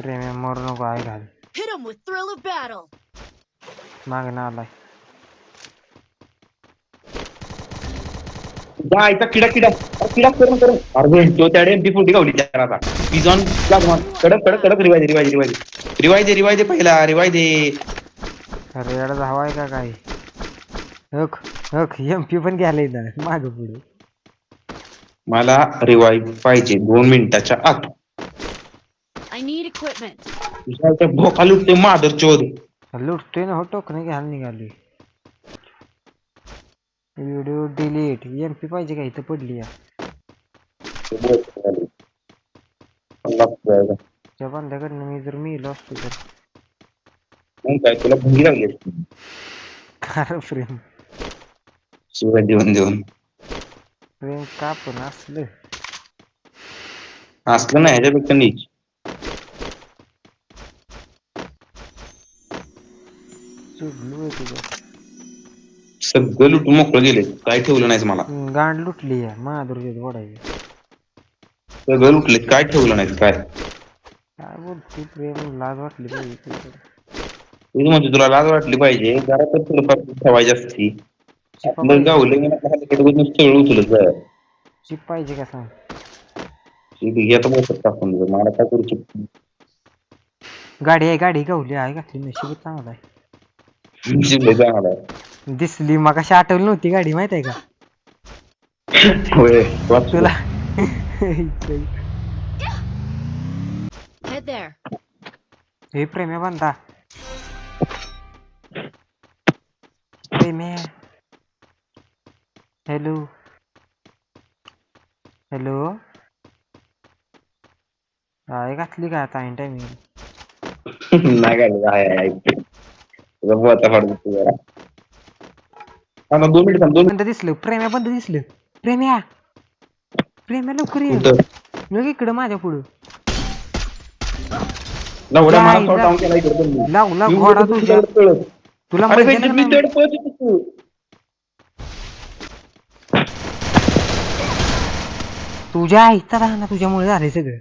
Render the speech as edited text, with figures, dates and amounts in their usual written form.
प्रेम मरू नको आहे घाल Hit him with thrill of battle. मागणं आलाय जायचा किडा किडा किडा करून करून अरे तो त्याडे एमपी 40 गावली त्याला आता पिझॉन कडक कडक कडक रिवाय दे पहिला रिवाय दे अरे याला धावा आहे का काय हक हक एमपी पण घ्यायला येणार माग पुढे मला रिवाईव पाहिजे 2 मिनिटाच्या आत I need equipment. तुझ्या भोका लुटते मादर चोद लुटतोय ना हो टोकन घ्यायला निघाली व्हिडिओ डिलीट एमपी पाहिजे का इथं पडली या त्या बंद्याकडनं मी जर मिळलो असतो तर काय तुला भंगी लागली असती कार प्रेम शिवाय देऊन प्रेम का पण असलं असलं नाही ह्याच्यापेक्षा नीच चुकलो तुझं सगळं लुटून मोकळं गेले काय ठेवलं नाहीस मला गांड लुटली आहे महादुर्गेत ओढायची सगळं लुटले काय ठेवलं नाहीस काय काय बोलते प्रेम लाज वाटली पाहिजे तुझ्याकडे. तुझं म्हणजे तुला लाज वाटली पाहिजे जरा तर थोडंफार ठेवायची असती आपलं गावलं नुसतं उचलत जाय चिप पाहिजे का सांग घेता बसत टाकून मला काय करू शकतो गाडी गावली आहे घातली नशीब चांगला आहे जिल्हे चांगला दिसली मग कशी आठवली नव्हती गाडी माहित आहे का होय तुला Head there. हे प्रेम्या बंदा प्रेम्या हॅलो हॅलो आहे घातली का आता ऐन टायमिंग नाही काय जरा 2 मिनिट 2 मिनिट बंद दिसलं प्रेम्या बंद दिसलं प्रेम्या प्रेम्या लवकर ये लग इकडं माझ्या पुढं लावला मला शॉट डाऊन केला इकडे पण लाव घोडा तुझ्या तुला अरे माहिती मी आहे तेड पळत होतो तुझ्या आईचा राहणार तुझ्यामुळे झालंय सगळं